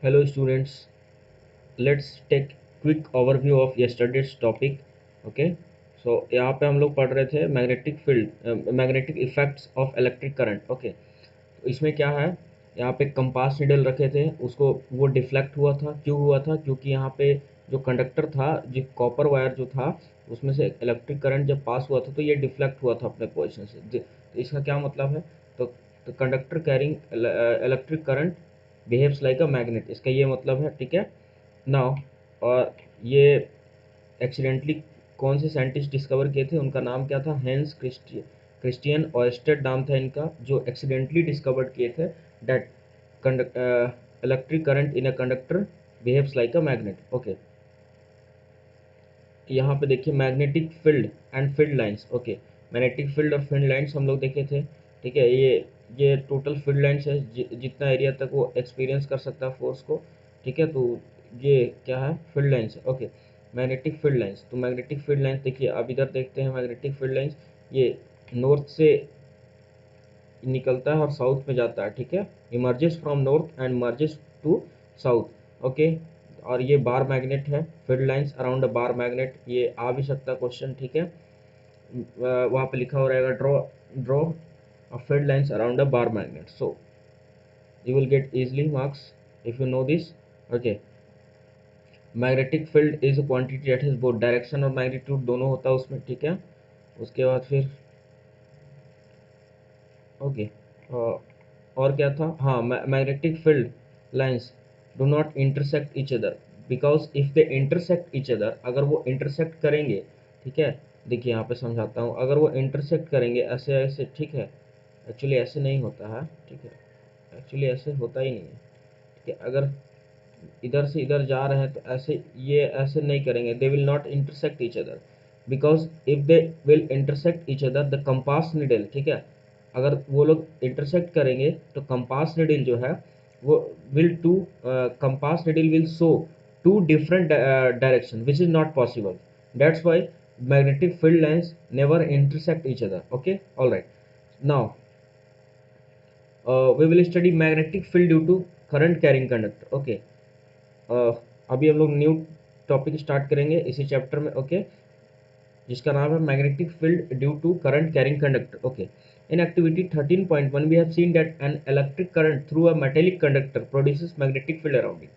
Hello students, let's take quick overview of yesterday's topic. Okay, so यहाँ पे हम लोग पढ़ रहे थे magnetic effects of electric current. Okay, तो इसमें क्या है, यहाँ पे कंपास निडल रखे थे, उसको वो डिफ्लेक्ट हुआ था. क्यों हुआ था? क्योंकि यहाँ पे जो कंडक्टर था, जो कॉपर वायर जो था, उसमें से इलेक्ट्रिक करंट जब पास हुआ था तो ये डिफ्लेक्ट हुआ था अपने पोजिशन से. तो इसका क्या मतलब है? तो conductor carrying electric current behaves like a magnet, इसका ये मतलब है. ठीक है, नाउ और ये एक्सीडेंटली कौन से साइंटिस्ट डिस्कवर किए थे? उनका नाम क्या था? हेंस क्रिस्टियन ऑयस्टेड नाम था इनका, जो एक्सीडेंटली डिस्कवर्ड किए थे that electric current in a conductor behaves like a magnet. Okay, यहाँ पे देखिए magnetic field and field lines. Okay, magnetic field और फील्ड लाइंस हम लोग देखे थे. ठीक है, ये टोटल फील्ड लाइंस है, जितना एरिया तक वो एक्सपीरियंस कर सकता है फोर्स को. ठीक है, तो ये क्या है? फील्ड लाइंस है. Okay, magnetic field lines. तो मैग्नेटिक फील्ड लाइंस देखिए, अब इधर देखते हैं मैग्नेटिक फील्ड लाइंस. ये नॉर्थ से निकलता है और साउथ में जाता है. ठीक है, emerges from north and merges to south. Okay, और ये बार मैग्नेट है. Field lines around a bar magnet, ये आ भी सकता है क्वेश्चन. ठीक है, वहाँ पे लिखा हो रहेगा draw draw a field lines around a bar magnet. So you will get easily marks if you know this. Okay, magnetic field is a quantity that has both direction और magnitude दोनों होता है उसमें. ठीक है, उसके बाद फिर ओके, और क्या था? हाँ, magnetic field lines do not intersect each other because if they intersect each other, अगर वो इंटरसेक्ट करेंगे. ठीक है, देखिए यहाँ पे समझाता हूँ. अगर वो इंटरसेक्ट करेंगे ऐसे ऐसे, ठीक है, एक्चुअली ऐसे नहीं होता है. ठीक है, एक्चुअली ऐसे होता ही नहीं है. ठीक है, अगर इधर से इधर जा रहे हैं तो ऐसे, ये ऐसे नहीं करेंगे. They will not intersect each other because if they will intersect each other the compass needle. ठीक है, अगर वो लोग इंटरसेक्ट करेंगे तो कंपास निडल जो है वो will to compass needle will show two different direction which is not possible. That's why magnetic field lines never intersect each other. Okay, all right, now we will study magnetic field due to current carrying conductor. Okay, अभी हम लोग new topic start करेंगे इसी chapter में. Okay, जिसका नाम है magnetic field due to current carrying conductor. Okay, in activity 13.1 we have seen that an electric current through a metallic conductor produces magnetic field around it.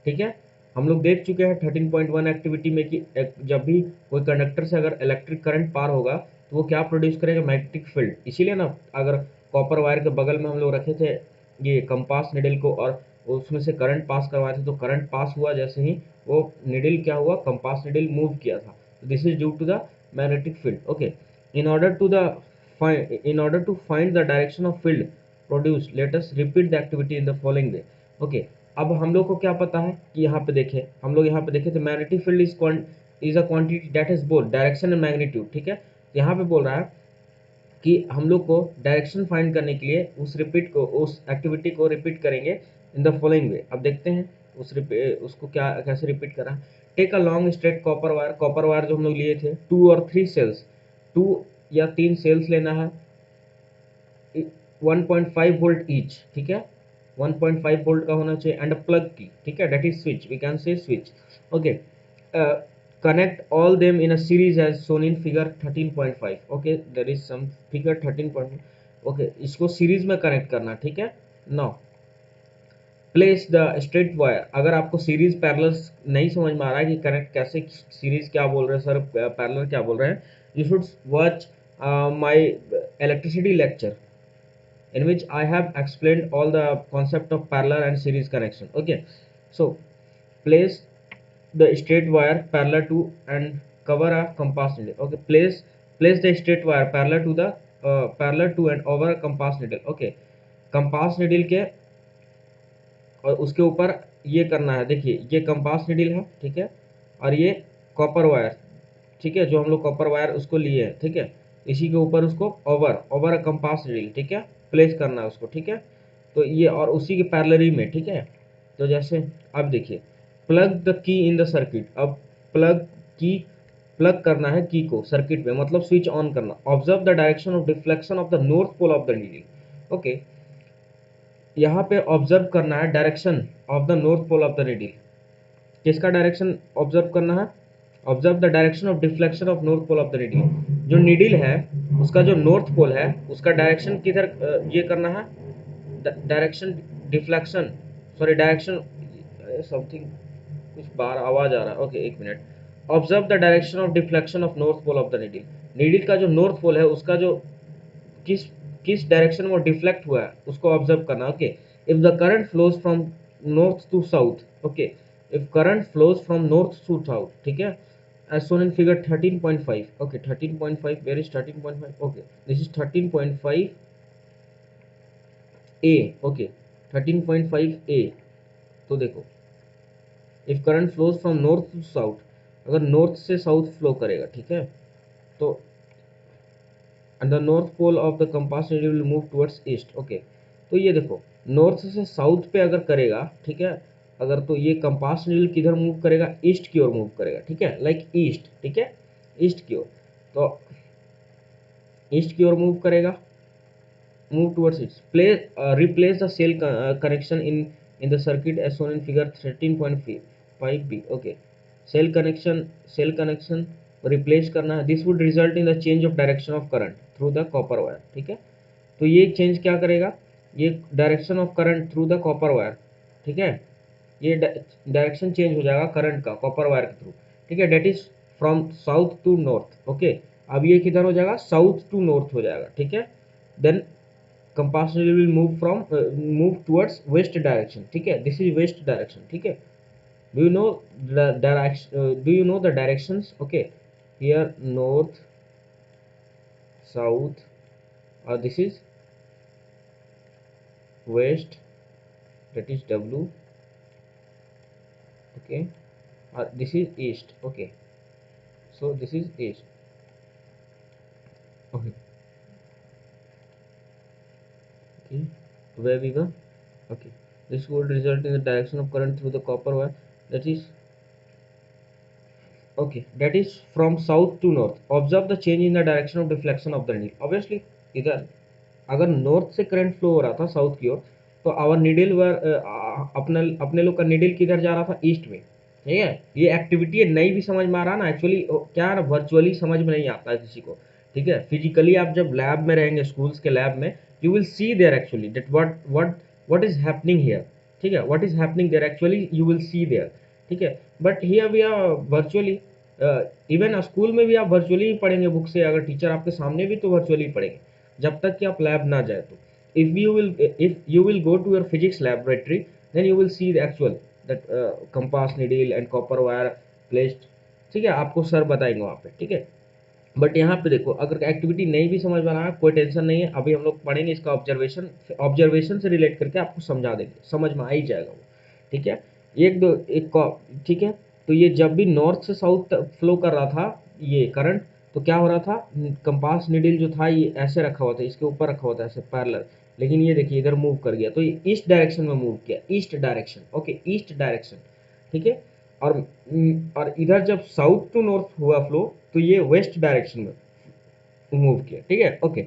ठीक है, हम लोग देख चुके हैं 13.1 एक्टिविटी में कि जब भी कोई कंडक्टर से अगर इलेक्ट्रिक करंट पार होगा तो वो क्या प्रोड्यूस करेगा? Magnetic field. इसीलिए ना, अगर कॉपर वायर के बगल में हम लोग रखे थे ये कंपास निडल को और उसमें से करंट पास करवाए थे, तो करंट पास हुआ जैसे ही वो निडल क्या हुआ? कंपास निडल मूव किया था. This is due to the magnetic field. Okay, in order to the find the direction of field produced, let us repeat the activity in the following way. Okay, अब हम लोग को क्या पता है कि यहाँ पे देखें, हम लोग यहाँ पे देखें तो magnetic field is a quantity that has both direction and magnitude. ठीक है, यहाँ पे बोल रहा है कि हम लोग को डायरेक्शन फाइंड करने के लिए उस एक्टिविटी को रिपीट करेंगे इन द फॉलोइंग वे. अब देखते हैं उसको क्या कैसे रिपीट करा. Take a long straight copper wire जो हम लोग लिए थे, 2 और 3 सेल्स, 2 या 3 सेल्स लेना है, 1.5 वोल्ट ईच. ठीक है, 1.5 वोल्ट का होना चाहिए एंड प्लग की. ठीक है, that is switch, we can say switch. Okay, connect all them in a series as shown in figure 13.5. okay, there is some figure 13. okay, इसको सीरीज में connect करना. ठीक है, now place the straight wire. अगर आपको series parallel नहीं समझ में आ रहा है कि कनेक्ट कैसे, सीरीज क्या बोल रहे हैं सर, पैरेलल क्या बोल रहे हैं, you should watch my electricity lecture in which I have explained all the concept of parallel and series connection. Okay, so place the straight wire parallel to and cover a compass needle. Okay, place the straight wire parallel to and over a compass needle. Okay, compass needle के और उसके ऊपर ये करना है. देखिए ये compass needle है. ठीक है, और ये कॉपर वायर. ठीक है, जो हम लोग कॉपर वायर उसको लिए हैं. ठीक है, इसी के ऊपर उसको over over a compass needle, ठीक है, प्लेस करना है उसको. ठीक है, तो ये और उसी के पैरेलली में. ठीक है, तो जैसे अब देखिए, plug the key in the circuit. अब प्लग करना है की को सर्किट में, मतलब स्विच ऑन करना. Observe the direction of deflection of the north pole of the needle. Okay, यहाँ पे ऑब्जर्व करना है direction of the north pole of the needle. किसका डायरेक्शन ऑब्जर्व करना है? Observe the direction of deflection of north pole of the needle. जो needle है उसका जो नॉर्थ पोल है उसका डायरेक्शन किधर ये करना है, direction deflection, sorry direction something, कुछ बाहर आवाज आ रहा है, ओके एक minute. Observe the direction of deflection of north pole of the needle. Needle का जो नॉर्थ पोल है उसका जो किस किस डायरेक्शन में डिफ्लेक्ट हुआ है उसको ऑब्जर्व करना। Okay, if the current flows from north to south, okay, if current flows from north to south, ठीक है, as shown in figure 13.5, okay 13.5, where is 13.5, okay this is 13.5 a, okay 13.5 a। तो देखो if current flows from north to south, अगर north से south flow करेगा, ठीक है, तो and the north pole of the compass needle will move towards east, okay. तो ये देखो नॉर्थ से साउथ पे अगर करेगा, ठीक है, अगर तो ये कंपास नीडल किधर मूव करेगा, ईस्ट की ओर मूव करेगा, ठीक है, लाइक ईस्ट, ठीक है, ईस्ट की ओर। तो ईस्ट की ओर मूव करेगा, move towards east. Replace the cell connection in the circuit as shown in figure 13.5 B, okay. Cell connection replace करना है। This would result in the change of direction of current through the copper wire, ठीक है। तो ये change क्या करेगा, ये direction of current through the copper wire, ठीक है, ये डायरेक्शन चेंज हो जाएगा करंट का कॉपर वायर के थ्रू, ठीक है, that is from south to north, okay. अब ये किधर हो जाएगा, साउथ टू नॉर्थ हो जाएगा, ठीक है। Then compass needle will move towards west direction, ठीक है, दिस इज वेस्ट डायरेक्शन, ठीक है। do you know do you know the directions, okay, here north, south, or this is west, that is w, okay, or this is east, okay, so this is east, okay, okay, where we were, okay, this would result in the direction of current through the copper wire, that is okay, that is from south to north। observe the change in the direction of deflection of the needle। obviously इधर अगर north से current flow हो रहा था south की ओर, तो our needle वर अपने अपने लोग का नीडल किधर जा रहा था, ईस्ट में, ठीक है। ये एक्टिविटी है, नहीं भी समझ में आ रहा ना, एक्चुअली क्या है ना, वर्चुअली समझ में नहीं आता है किसी को, ठीक है। फिजिकली आप जब लैब में रहेंगे, स्कूल्स के लैब में, you will see there actually that what is happening here, ठीक है, what is happening there actually you will see there, ठीक है। But here we are virtually, even school में भी आप वर्चुअली ही पढ़ेंगे बुक से, अगर टीचर आपके सामने भी तो वर्चुअली पढ़ेंगे जब तक कि आप लैब ना जाए। तो if you will go to your physics laboratory, then you will see the actual that compass needle and copper wire placed, ठीक है, आपको सर बताएंगे वहाँ पे, ठीक है। बट यहाँ पे देखो अगर एक्टिविटी नहीं भी समझ में आ रहा है, कोई टेंशन नहीं है, अभी हम लोग पढ़ेंगे इसका ऑब्जर्वेशन से रिलेट करके आपको समझा देंगे, समझ में आ ही जाएगा वो, ठीक है। एक दो एक ठीक है। तो ये जब भी नॉर्थ से साउथ फ्लो कर रहा था ये करंट, तो क्या हो रहा था, कंपास निडल जो था ये ऐसे रखा हुआ था, इसके ऊपर रखा हुआ था ऐसे पैरेलल, लेकिन ये देखिए इधर मूव कर गया, तो ये ईस्ट डायरेक्शन में मूव किया, east direction, okay, east direction, ठीक है। और इधर जब साउथ टू नॉर्थ हुआ फ्लो, तो ये वेस्ट डायरेक्शन में मूव किया, ठीक है, okay.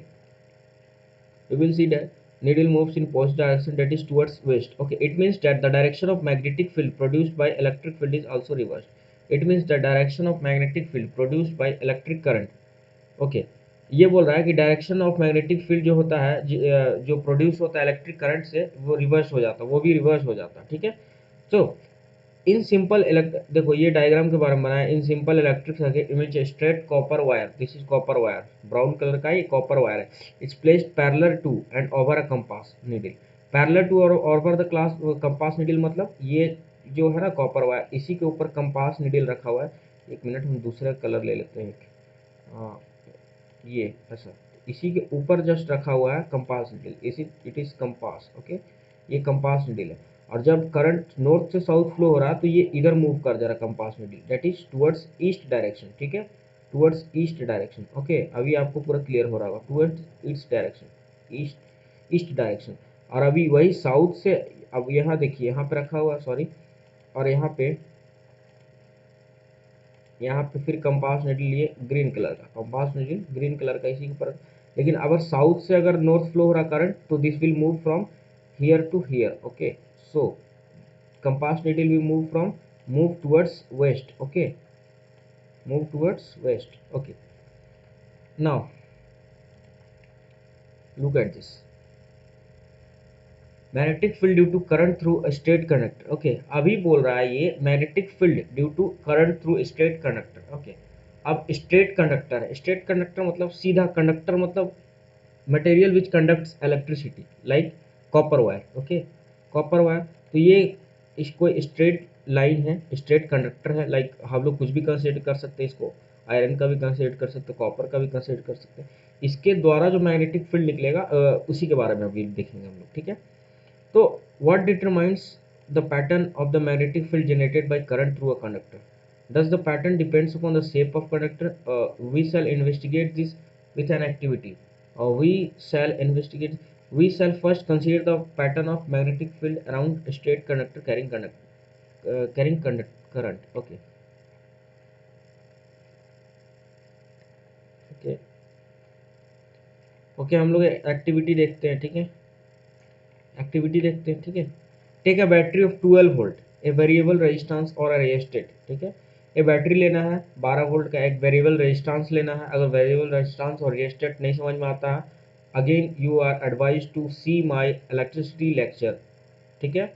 You will see that needle moves in positive direction, that is towards west, okay. It means that the direction of magnetic field produced by electric field is also reversed। it means the direction of magnetic field produced by electric current, okay। ये बोल रहा है कि direction of magnetic field जो होता है जो produce होता है इलेक्ट्रिक करंट से, वो रिवर्स हो जाता है, वो भी रिवर्स हो जाता है, ठीक है। तो इन सिंपल देखो ये डायग्राम के बारे में बनाया, in simple electric circuit image straight copper wire, this is copper wire, brown colour का ये कॉपर वायर है, it's placed parallel to and over a compass needle. Parallel to और over the class compass needle, मतलब ये जो है ना copper wire, इसी के ऊपर कंपास नीडल रखा हुआ है। एक मिनट हम दूसरा कलर ले लेते हैं, हाँ ये ऐसा, इसी के ऊपर जस्ट रखा हुआ है कंपास नीडल, इसी इट इज कंपास, ओके, ये कंपास नीडल है। और जब करंट नॉर्थ से साउथ फ्लो हो रहा है, तो ये इधर मूव कर जा रहा है compass needle, that is towards east direction, ठीक है, टुवर्ड्स ईस्ट डायरेक्शन, ओके। अभी आपको पूरा क्लियर हो रहा होगा, towards east direction, east east direction. और अभी वही साउथ से, अब यहाँ देखिए यहाँ पे रखा हुआ, सॉरी, और यहाँ पे फिर कंपास नीडल लिए ग्रीन कलर का, कंपास नीडल ग्रीन कलर का इसी के ऊपर। लेकिन अगर साउथ से अगर नॉर्थ फ्लो हो रहा करंट, तो this will move from here to here. Okay, so compass needle will move towards west. Okay, move towards west. Okay, now look at this. Magnetic field due to current through straight conductor. Okay, अभी बोल रहा है ये magnetic field due to current through straight conductor. Okay, अब straight conductor है. Straight conductor मतलब सीधा, conductor मतलब material which conducts electricity like copper wire. Okay, copper wire. तो ये इसको स्ट्रेट लाइन है, स्ट्रेट कंडक्टर है. लाइक हम लोग कुछ भी कंसिडर कर सकते हैं इसको, आयरन का भी कंसिडर कर सकते हैं, कॉपर का भी कंसिडर कर सकते हैं. इसके द्वारा जो मैग्नेटिक फील्ड निकलेगा उसी के बारे में अभी देखेंगे हम लोग. ठीक है, तो what determines the pattern of the magnetic field generated by current through a conductor? Does the pattern depends upon the shape of conductor? We shall investigate this with an activity. We shall first consider the pattern of magnetic field around a straight conductor carrying current. Okay. Okay. Okay, हम लोग activity देखते हैं. ठीक है, activity देखते हैं. ठीक है, take a battery of 12 volt, a variable resistance और अ रेजिस्टेंट. ठीक है, ए बैटरी लेना है 12 वोल्ट का, एक वेरिएबल रेजिस्टेंस लेना है. अगर वेरिएबल रेजिस्टेंस और रेजिस्टेंट नहीं समझ में आता है, again you are advise to see my electricity lecture. ठीक है,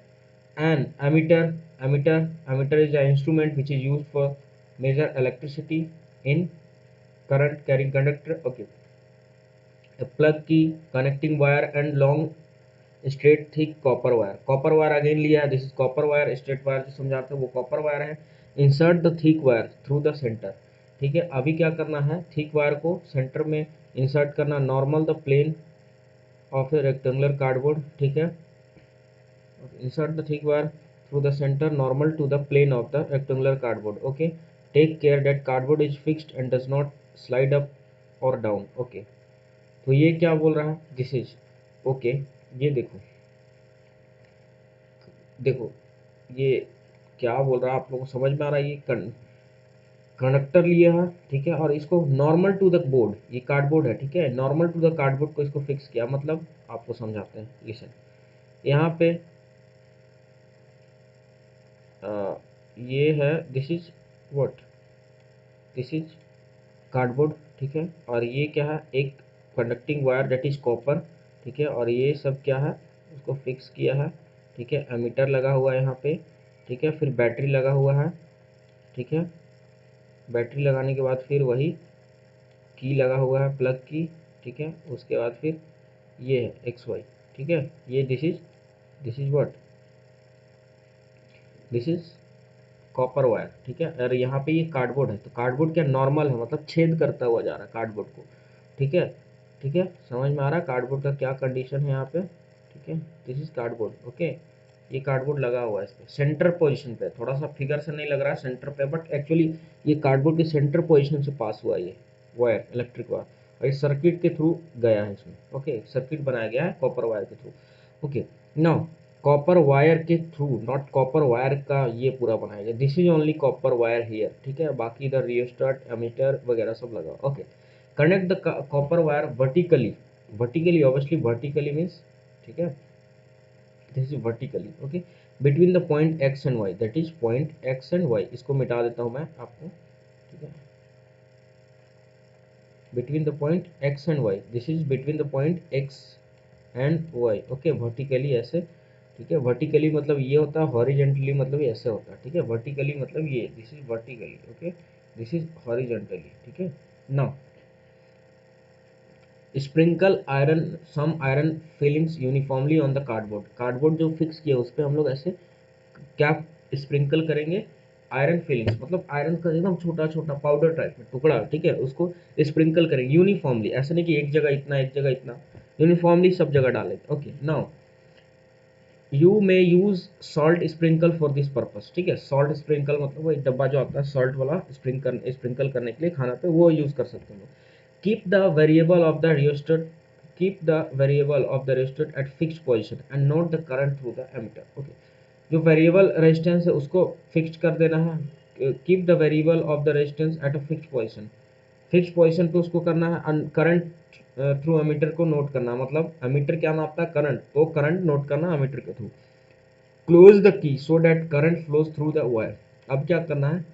and ammeter is a instrument which is used for measure electricity in current carrying conductor. Okay, plug key, connecting wire and long straight thick copper wire. Copper wire again लिया है. This is copper wire. Straight wire जो समझाते हैं वो copper wire है. Insert the thick wire through the centre. ठीक है, अभी क्या करना है, थिक वायर को सेंटर में इंसर्ट करना. Normal the plane of a rectangular cardboard. ठीक है, insert the thick wire through the centre normal to the plane of the rectangular cardboard. Okay, take care that cardboard is fixed and does not slide up और down. Okay, तो ये क्या बोल रहा है, this is okay. ये देखो देखो ये क्या बोल रहा है, आप लोगों को समझ में आ रहा है. ये कंडक्टर लिया है. ठीक है, और इसको नॉर्मल टू द बोर्ड, ये कार्डबोर्ड है. ठीक है, नॉर्मल टू द कार्डबोर्ड को इसको फिक्स किया. मतलब आपको समझाते हैं, लिसन. यहाँ पे ये है, this is what, this is cardboard. ठीक है, और ये क्या है, एक conducting wire that is copper. ठीक है, और ये सब क्या है, उसको फिक्स किया है. ठीक है, एमीटर लगा हुआ है यहाँ पे. ठीक है, फिर बैटरी लगा हुआ है. ठीक है, बैटरी लगाने के बाद फिर वही की लगा हुआ है, प्लग की. ठीक है, उसके बाद फिर ये है एक्स वाई. ठीक है, ये this is what, this is copper wire. ठीक है, और यहाँ पे ये कार्डबोर्ड है. तो कार्डबोर्ड क्या नॉर्मल है, मतलब छेद करता हुआ जा रहा है कार्डबोर्ड को. ठीक है, ठीक है, समझ में आ रहा है कार्डबोर्ड का क्या कंडीशन है यहाँ पे. ठीक है, दिस इज कार्डबोर्ड. ओके, ये कार्डबोर्ड लगा हुआ है इस पे सेंटर पोजीशन पे. थोड़ा सा फिगर से नहीं लग रहा है सेंटर पे, बट एक्चुअली ये कार्डबोर्ड के सेंटर पोजीशन से पास हुआ ये वायर, इलेक्ट्रिक वायर, और इस सर्किट के थ्रू गया है इसमें. ओके, सर्किट बनाया गया है कॉपर वायर के through. Okay, now copper wire के थ्रू, नॉट कॉपर वायर का ये पूरा बनाया गया. This is only copper wire here. ठीक है, बाकी इधर रियोस्टेट, एमीटर वगैरह सब लगा. Okay, connect the copper wire vertically. Vertically obviously, vertically means, ठीक है, this is vertically. Okay, between the point X and Y, that is point X and Y. इसको मिटा देता हूँ मैं आपको. ठीक है, between the point X and Y, this is between the point X and Y. Okay, vertically ऐसे. ठीक है, वर्टिकली मतलब ये होता है, हॉरिजेंटली मतलब ये ऐसे होता है. ठीक है, वर्टिकली मतलब ये, this is vertically. Okay, this is horizontally. ठीक है, now sprinkle iron, some iron filings uniformly on the cardboard. Cardboard जो फिक्स किया उस पर हम लोग ऐसे क्या स्प्रिंकल करेंगे, आयरन फिलिंग्स, मतलब आयरन का एकदम छोटा छोटा पाउडर टाइप में टुकड़ा. ठीक है, उसको स्प्रिंकल करेंगे यूनिफॉर्मली. ऐसा नहीं कि एक जगह इतना एक जगह इतना, यूनिफॉर्मली सब जगह डालेंगे. Okay, now you may use salt sprinkle for this purpose. ठीक है, सॉल्ट स्प्रिंकल मतलब वो एक डब्बा जो आता है सॉल्ट वाला, स्प्रिंकल करने के लिए खाना पे, वो यूज कर सकते हैं. Keep the variable of the rheostat, keep the variable of the rheostat at fixed position and note the current through the ammeter. Okay, जो वेरिएबल रेजिस्टेंस है उसको फिक्स कर देना है. Keep the variable of the resistance at a fixed position. Fix position पे उसको करना है, करंट थ्रू एमीटर को नोट करना, मतलब एमीटर क्या नापता है, करंट, तो करंट नोट करना एमीटर के through. Close the key so that current flows through the wire. अब क्या करना है,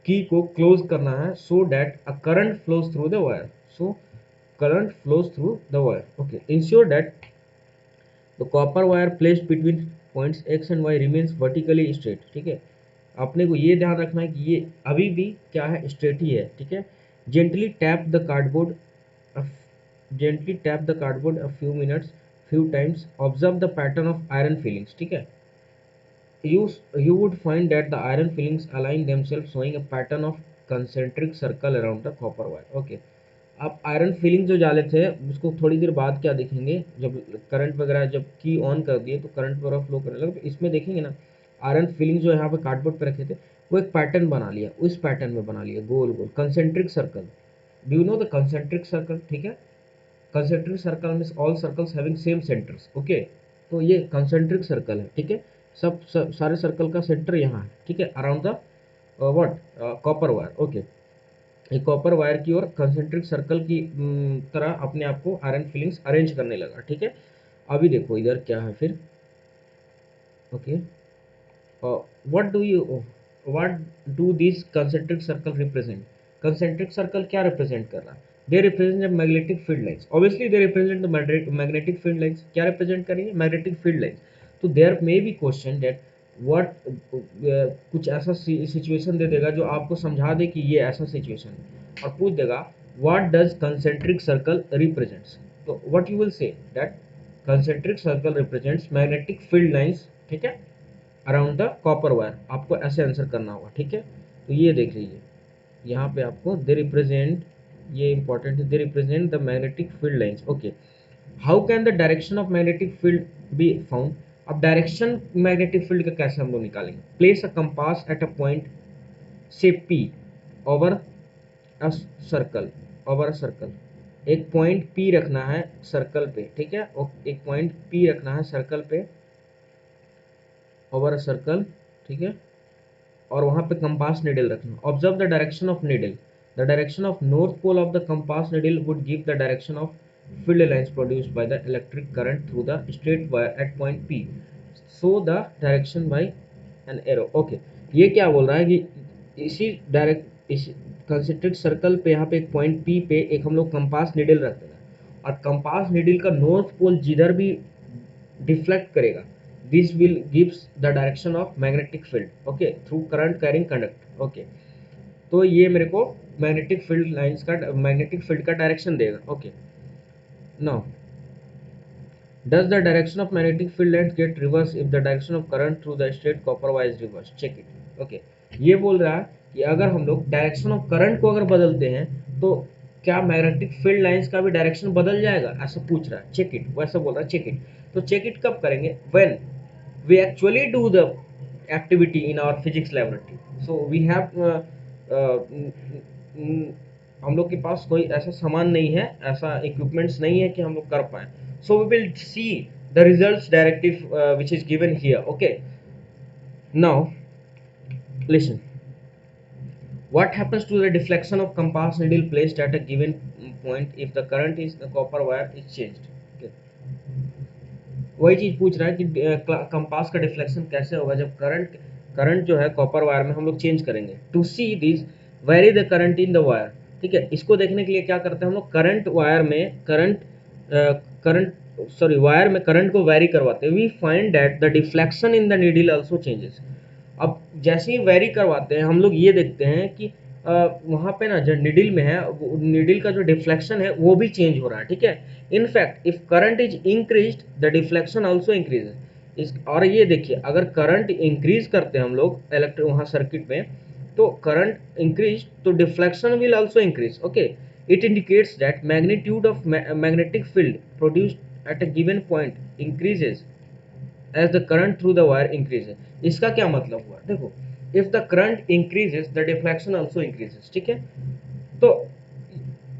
की को क्लोज करना है so that a current flows through the wire, so current flows through the wire. Okay, ensure that the copper wire placed between points X and Y remains vertically straight. ठीक है, अपने को ये ध्यान रखना है कि ये अभी भी क्या है, स्ट्रेट ही है। ठीक है, gently tap the cardboard, gently tap the cardboard a few minutes, few times, observe the pattern of iron fillings। ठीक है, you would find that the iron fillings align themselves showing a pattern of concentric circle around the copper wire। Okay, आप iron filling जो डाले थे उसको थोड़ी देर बाद क्या देखेंगे, जब करंट वगैरह जब की ऑन कर दिए तो करंट वगैरह फ्लो करने लगे, तो इसमें देखेंगे ना आयरन फिलिंग जो यहाँ पे कार्डबोर्ड पे रखे थे वो एक पैटर्न बना लिया, उस पैटर्न में बना लिया गोल गोल concentric circle. Do you know the concentric circle? ठीक है, concentric circle means all circles having same centres. Okay, तो ये कंसेंट्रिक सर्कल है। ठीक है, सारे सर्कल का सेंटर यहाँ है। ठीक है, around the what, copper wire. Okay, एक कॉपर वायर की ओर कंसेंट्रिक सर्कल की तरह अपने आप को आयरन फिलिंग्स अरेंज करने लगा। ठीक है, अभी देखो इधर क्या है फिर। Okay, what do this concentric circle represent? Concentric circle क्या रिप्रेजेंट कर रहा है? They represent magnetic field lines, obviously they represent the magnetic field lines. क्या रिप्रेजेंट करेंगे? Magnetic field lines. तो there may be question that what, कुछ ऐसा situation दे देगा जो आपको समझा दे कि ये ऐसा सिचुएशन है, और पूछ देगा what does concentric circle represents. तो what you will say that concentric circle represents magnetic field lines. ठीक है, अराउंड द कॉपर वायर, आपको ऐसे आंसर करना होगा। ठीक है, तो ये देख लीजिए यहाँ पे आपको दे रिप्रेजेंट, ये इंपॉर्टेंट है, they represent the magnetic field lines. Okay, how can the direction of magnetic field be found? अब डायरेक्शन मैग्नेटिक फील्ड का कैसे हम लोग निकालेंगे? Place a compass at a point say P over a circle, over a circle. एक point P रखना है circle पे। ठीक है, और एक पॉइंट पी रखना है सर्कल पे, ओवर अ सर्कल। ठीक है, और वहाँ पे कंपास निडल रखना। Observe the direction of needle, the direction of north pole of the compass needle would give the direction of field lines produced by the electric current through the straight wire at point P, so the direction by an arrow. Okay, ये क्या बोल रहा है कि इस concentric circle पे यहाँ पे एक पॉइंट पी पे एक हम लोग कंपास निडल रख देना, और कंपास निडल का नॉर्थ पोल जिधर भी डिफ्लेक्ट करेगा, this will gives the direction of magnetic field. Okay, through current carrying conductor. Okay, तो ये मेरे को मैग्नेटिक फील्ड लाइंस का, मैग्नेटिक फील्ड का डायरेक्शन देगा। Okay, now does the direction of magnetic field lines get reversed if the direction of current through the straight copper wire is reversed? check it। Okay, ये बोल रहा है कि अगर हम लोग डायरेक्शन ऑफ करंट को अगर बदलते हैं तो क्या मैग्नेटिक फील्ड लाइंस का भी डायरेक्शन बदल जाएगा, ऐसा पूछ रहा है। चेक इट, वैसा बोल रहा है चेक इट। तो चेक इट कब करेंगे? When we actually do the activity in our physics laboratory, so we have हम लोग के पास कोई ऐसा सामान नहीं है, ऐसा इक्विपमेंट्स नहीं है कि हम लोग कर पाए। so we will see the results directive which is given here। okay, now listen, what happens to the deflection of compass needle placed at a given point if the current is the copper wire is changed? okay, वही चीज पूछ रहा है कि compass का deflection कैसे होगा जब करंट, करंट जो है कॉपर वायर में हम लोग चेंज करेंगे। To see this vary the current in the wire. ठीक है, इसको देखने के लिए क्या करते हैं हम लोग, करंट वायर में करंट सॉरी वायर में करंट को वेरी करवाते हैं। We find that the deflection in the needle also changes. अब जैसे ही वेरी करवाते हैं हम लोग ये देखते हैं कि वहाँ पे ना जो निडल में है, निडल का जो डिफ्लेक्शन है वो भी चेंज हो रहा है। ठीक है, in fact if current is increased the deflection also increases. इस और ये देखिए, अगर करंट इंक्रीज करते हैं हम लोग इलेक्ट्रिक वहाँ सर्किट में, तो करंट इंक्रीज तो deflection will also increase. Okay, it indicates that magnitude of magnetic field produced at a given point increases as the current through the wire increases. इसका क्या मतलब हुआ, देखो, if the current increases the deflection also increases. ठीक है, तो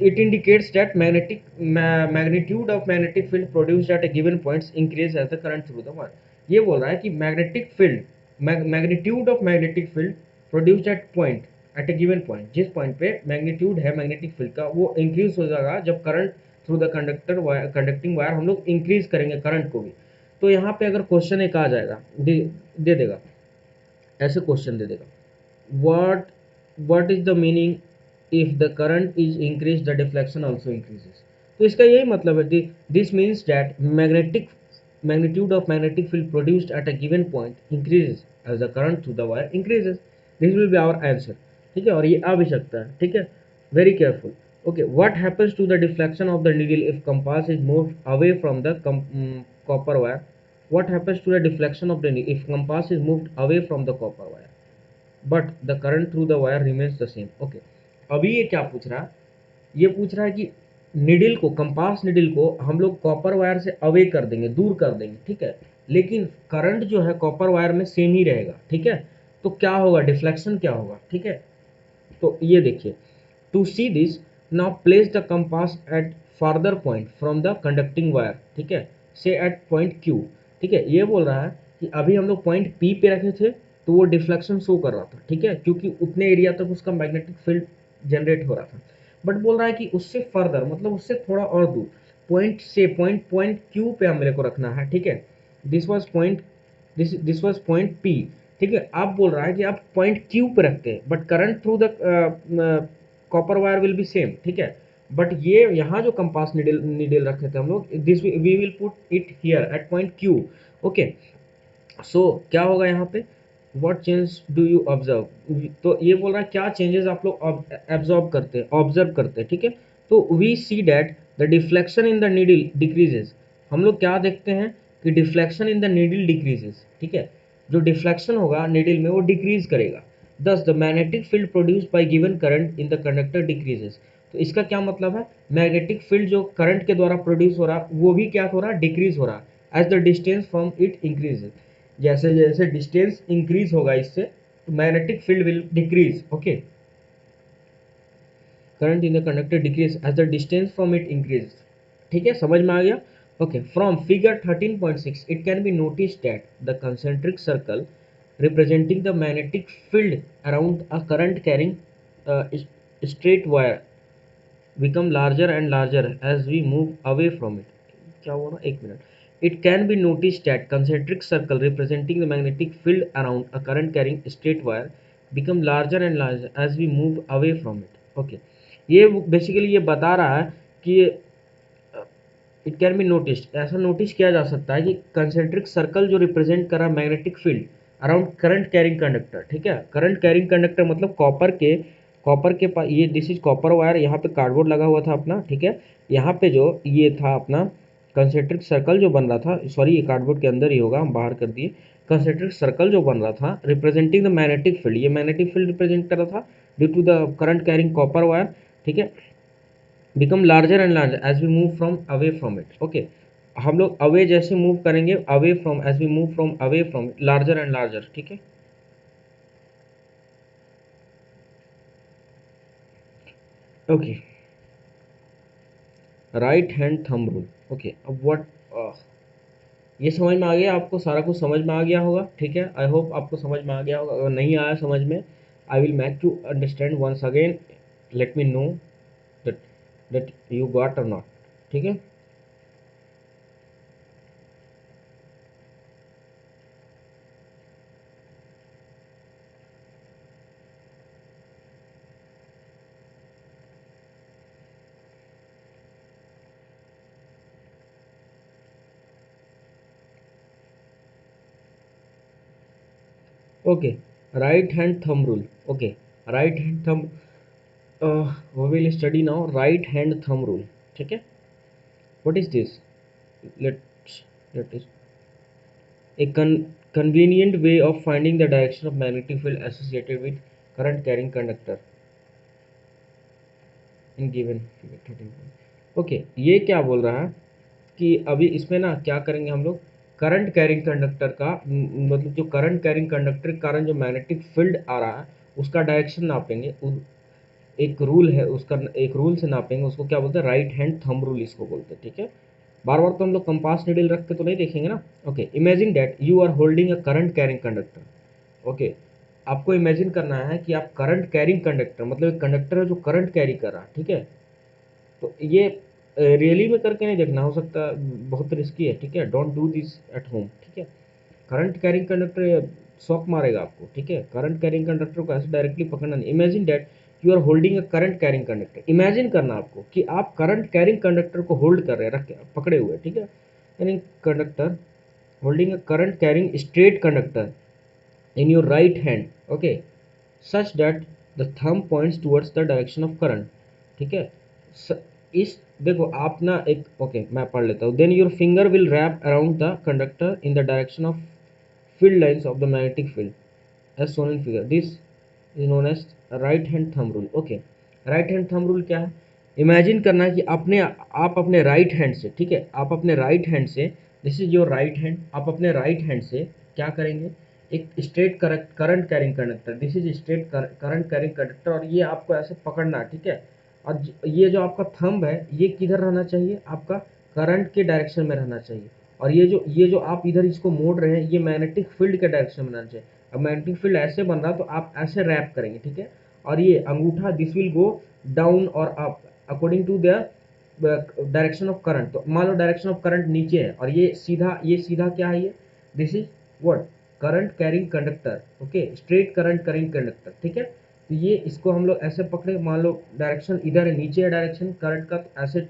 it indicates that magnitude of magnetic field produced at a given point increase as the current through the wire। ये बोल रहा है कि magnetic field, magnitude of magnetic field produced at point at a given point, जिस point पे magnitude है magnetic field का वो इंक्रीज हो जाएगा जब current through the conducting wire हम लोग इंक्रीज करेंगे करंट को भी। तो यहाँ पे अगर क्वेश्चन एक आ जाएगा, दे देगा, ऐसे क्वेश्चन दे देगा, what what is the meaning if the current is increased the deflection also increases। तो इसका यही मतलब है, this means that magnitude of magnetic field produced at a given point increases as the current through the wire increases। this will be our answer। ठीक है, और ये आ भी सकता है। ठीक है, very careful। okay, what happens to the deflection of the needle if compass is moved away from the copper wire? what happens to the deflection of the needle if compass is moved away from the copper wire but the current through the wire remains the same. Okay, अभी ये क्या पूछ रहा है, ये पूछ रहा है कि निडिल को, कंपास निडिल को हम लोग कॉपर वायर से अवे कर देंगे, दूर कर देंगे। ठीक है, लेकिन करंट जो है कॉपर वायर में सेम ही रहेगा। ठीक है, तो क्या होगा, डिफ्लेक्शन क्या होगा। ठीक है, तो ये देखिए, to see this now place the compass at farther point from the conducting wire. ठीक है, से एट पॉइंट क्यू। ठीक है, ये बोल रहा है कि अभी हम लोग पॉइंट पी पे रखे थे तो वो डिफ्लेक्शन शो कर रहा था। ठीक है, क्योंकि उतने एरिया तक उसका मैग्नेटिक फील्ड जनरेट हो रहा था। बट बोल रहा है कि उससे फर्दर, मतलब उससे थोड़ा और दूर, पॉइंट से पॉइंट क्यू पे हम मेरे को रखना है। ठीक है, this was point, this was point P. ठीक है, आप बोल रहा है कि आप पॉइंट क्यू पे रखते हैं but current through the copper wire will be same. ठीक है, बट ये यहाँ जो कंपास निडल रखे थे हम लोग, this we will put it here at point Q. Okay, so क्या होगा यहाँ पे, what change do you observe. तो ये बोल रहा है क्या चेंजेस आप लोग एब्जॉर्ब करते हैं, ऑब्जर्व करते हैं। ठीक है, तो we see that the deflection in the needle decreases. हम लोग क्या देखते हैं कि deflection in the needle decreases. ठीक है, जो डिफ्लेक्शन होगा नीडल में वो डिक्रीज करेगा। दस the magnetic field produced by given current in the conductor decreases. तो इसका क्या मतलब है, मैग्नेटिक फील्ड जो करंट के द्वारा प्रोड्यूस हो रहा वो भी क्या हो रहा है, डिक्रीज हो रहा है as the distance from it increases. जैसे जैसे डिस्टेंस इंक्रीज होगा इससे, तो magnetic field will decrease. Okay, current in the conductor decrease as the distance from it increase. ठीक है, समझ में आ गया। Okay, from figure 13.6 it can be notice that the concentric circle representing the magnetic field around a current carrying straight wire become larger and larger as we move away from it। क्या हुआ ना, एक minute. It can be noticed that concentric circle representing the magnetic field around a current carrying straight wire become larger and larger as we move away from it। Okay, ये basically ये बता रहा है कि इट कैन बी नोटिस्ड, ऐसा notice किया जा सकता है कि कंसेंट्रिक सर्कल जो रिप्रेजेंट कर रहा है magnetic field around current carrying conductor. ठीक है, करंट कैरिंग कंडक्टर मतलब कॉपर के पास, ये दिस इज कॉपर वायर, यहाँ पे कार्डबोर्ड लगा हुआ था अपना। ठीक है, यहाँ पे जो ये था अपना कंसेंट्रिक सर्कल जो बन रहा था, सॉरी ये कार्डबोर्ड के अंदर ही होगा, हम बाहर कर दिए। कंसेंट्रिक सर्कल जो बन रहा था रिप्रेजेंटिंग द मैग्नेटिक फील्ड, ये मैग्नेटिक फील्ड रिप्रेजेंट कर रहा था due to the current carrying copper wire. ठीक है, become larger and larger as we move from away from it. Okay, हम लोग अवे जैसे मूव करेंगे, away from, as we move from away from it, larger and larger. ठीक है, okay, right hand thumb rule. Okay, अब what, ये समझ में आ गया आपको, सारा कुछ समझ में आ गया होगा। ठीक है, आई होप आपको समझ में आ गया होगा। अगर नहीं आया समझ में, I will make to understand once again, let me know that that you got और नॉट। ठीक है, okay, right hand thumb rule. Okay, right hand thumb, we will study now right hand thumb rule। ठीक है, what is this, let us a convenient way of finding the direction of magnetic field associated with current carrying conductor in given figure 13। Okay, ये क्या बोल रहा है कि अभी इसमें ना क्या करेंगे हम लोग, करंट कैरिंग कंडक्टर का मतलब जो करंट कैरिंग कंडक्टर के कारण जो मैग्नेटिक फील्ड आ रहा है उसका डायरेक्शन नापेंगे। एक रूल है उसका, एक रूल से नापेंगे, उसको क्या बोलते हैं, राइट हैंड थंब रूल इसको बोलते हैं। ठीक है, बार बार तो हम लोग कंपास नीडल रख के तो नहीं देखेंगे ना। Okay, imagine that you are holding a current carrying conductor. Okay, आपको इमेजिन करना है कि आप करंट कैरिंग कंडक्टर, मतलब एक कंडक्टर है जो करंट कैरी कर रहा है, ठीक है। तो ये रियली में करके नहीं देखना, हो सकता है बहुत रिस्की है, ठीक है। Don't do this at home, ठीक है। करंट कैरिंग कंडक्टर शॉक मारेगा आपको, ठीक है। करंट कैरिंग कंडक्टर को ऐसे डायरेक्टली पकड़ना नहीं। Imagine that you are holding a current carrying conductor. Imagine करना आपको कि आप करंट कैरिंग कंडक्टर को होल्ड कर रहे हैं, रख के पकड़े हुए, ठीक है। यानी conductor holding a current carrying straight conductor in your right hand, okay, such that the thumb points towards the direction of current, ठीक है। इस देखो आप ना एक, ओके मैं पढ़ लेता हूँ। Then your finger will wrap around the conductor in the direction of field lines of the magnetic field as shown in figure. This is known as right hand thumb rule, okay. Right hand thumb rule क्या है? Imagine करना है कि आप अपने right hand से, ठीक है, आप अपने राइट हैंड से, this is your right hand, आप अपने राइट हैंड से क्या करेंगे, एक straight current carrying conductor, this is straight current carrying conductor, और ये आपको ऐसे पकड़ना है, ठीक है। और ये जो आपका थंब है ये किधर रहना चाहिए, आपका करंट के डायरेक्शन में रहना चाहिए। और ये जो आप इधर इसको मोड़ रहे हैं ये मैग्नेटिक फील्ड के डायरेक्शन में रहना चाहिए। अब मैग्नेटिक फील्ड ऐसे बन रहा तो आप ऐसे रैप करेंगे, ठीक है। और ये अंगूठा दिस विल गो डाउन और up according to the direction of current. तो मान लो डायरेक्शन ऑफ करंट नीचे है और ये सीधा क्या है, ये this is what, current carrying conductor, okay, straight current carrying conductor, ठीक है। तो ये इसको हम लोग ऐसे पकड़े, मान लो डायरेक्शन इधर है, नीचे है डायरेक्शन करंट का, तो ऐसे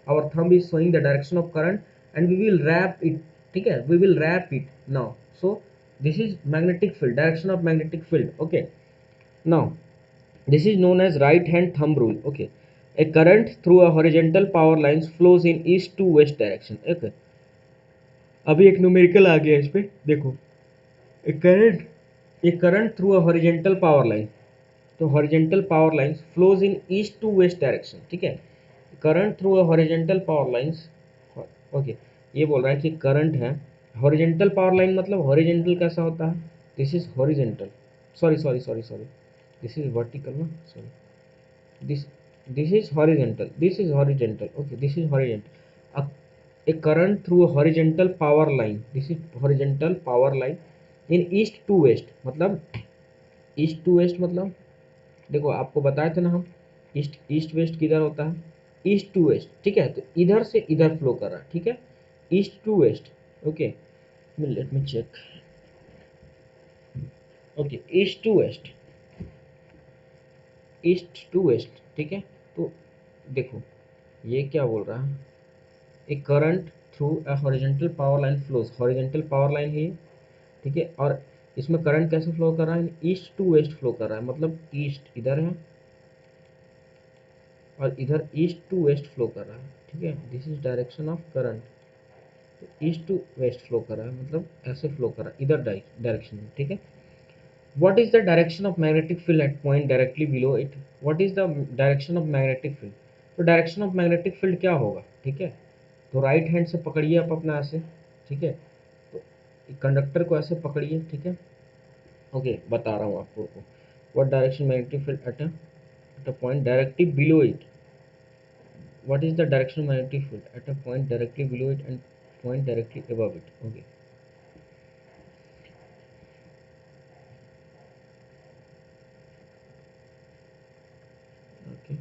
our thumb is showing the direction of current and we will wrap it, ठीक है, we will wrap it now. So this is magnetic field, direction of magnetic field, okay. Now this is known as right hand thumb rule, okay. A current through a horizontal power lines flows in east to west direction, okay। अभी एक numerical आ गया इस पे देखो। A current through a horizontal power line, तो horizontal power lines flows in east to west direction, ठीक है। Current through a horizontal power lines, okay. ये बोल रहा है कि करंट है हॉरिजेंटल पावर लाइन, मतलब हॉरिजेंटल कैसा होता है, this is horizontal, sorry this is vertical ना, sorry, this is horizontal, okay, this is horizontal. A current through a horizontal power line, this is horizontal power line in east to west, मतलब east to waste, मतलब देखो आपको बताए थे ना हम, east west किधर होता है, ईस्ट टू वेस्ट, ठीक है। तो इधर से इधर फ्लो कर रहा है, ठीक है, east to west, okay. Let me check, okay, east to west, ठीक है। तो देखो ये क्या बोल रहा है, a current through a horizontal power line flows, horizontal power line है, ठीक है। और इसमें करंट कैसे फ्लो कर रहा है, ईस्ट टू वेस्ट फ्लो कर रहा है, मतलब ईस्ट इधर है और इधर ईस्ट टू वेस्ट फ्लो कर रहा है, ठीक है। This is direction of current, तो ईस्ट टू वेस्ट फ्लो कर रहा है, मतलब ऐसे फ्लो कर रहा है इधर डायरेक्शन में, ठीक है। What is the direction of magnetic field at point directly below it, what is the direction of magnetic field. तो डायरेक्शन ऑफ मैग्नेटिक फील्ड क्या होगा, ठीक है। तो राइट हैंड से पकड़िए आप अपना ऐसे, ठीक है। तो कंडक्टर को ऐसे पकड़िए, ठीक है, ओके। बता रहा हूँ आपको, what direction magnetic field at a point directly below it, what is the direction of magnetic field at a point directly below it and point directly above it, okay। Okay,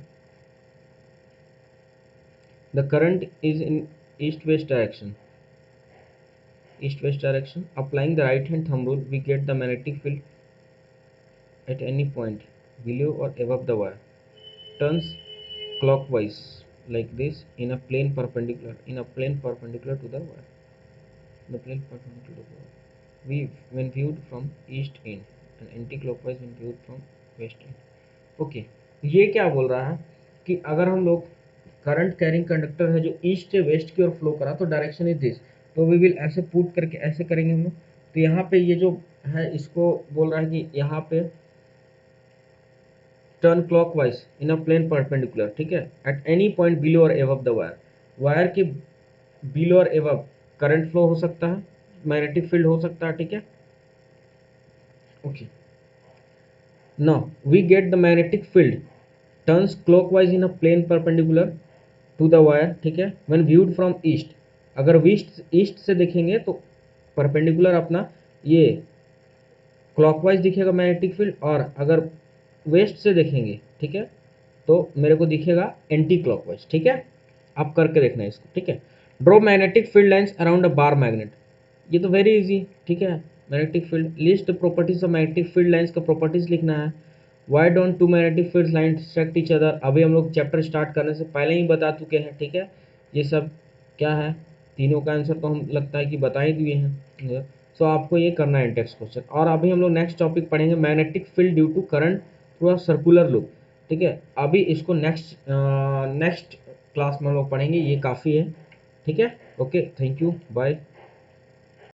the current is in east west direction, applying the right hand thumb rule we get the magnetic field at any point below or above the wire turns clockwise like this in a plane perpendicular to the wire, the plane perpendicular to the wire, we when viewed from east end and anti-clockwise when viewed from west end, okay. ये क्या बोल रहा है कि अगर हम लोग current carrying conductor है जो ईस्ट से वेस्ट की ओर फ्लो करा तो डायरेक्शन इज दिस, तो वी विल ऐसे पुट करके ऐसे करेंगे हम लोग। तो यहाँ पे ये जो है इसको बोल रहा है कि यहाँ पे टर्न क्लॉकवाइज इन अ प्लेन परपेंडिकुलर, ठीक है, एट एनी पॉइंट बिलो और एबव द वायर, वायर के बिलो और एबव करंट फ्लो हो सकता है, मैग्नेटिक फील्ड हो सकता है, ठीक है, okay. Now we get the magnetic field turns clockwise in a plane perpendicular to the wire, ठीक है, when viewed from east। अगर ईस्ट से देखेंगे तो परपेंडिकुलर अपना ये क्लॉकवाइज दिखेगा मैग्नेटिक फील्ड, और अगर वेस्ट से देखेंगे, ठीक है, तो मेरे को दिखेगा एंटी क्लॉकवाइज। ठीक है, आप करके देखना है इसको। ठीक है, draw magnetic field lines around a bar magnet. ये तो वेरी इजी। ठीक है, magnetic field, list properties of magnetic field lines का प्रॉपर्टीज लिखना है। Why don't two magnetic field lines intersect each other. अभी हम लोग चैप्टर स्टार्ट करने से पहले ही बता चुके हैं। ठीक है, ये सब क्या है, तीनों का आंसर तो हम लगता है कि बता ही दिए हैं। सो आपको ये करना है टेक्स्ट क्वेश्चन। और अभी हम लोग नेक्स्ट टॉपिक पढ़ेंगे magnetic field due to current through a circular loop. ठीक है, अभी इसको नेक्स्ट क्लास में हम लोग पढ़ेंगे, ये काफ़ी है। ठीक है, ओके, थैंक यू, बाय।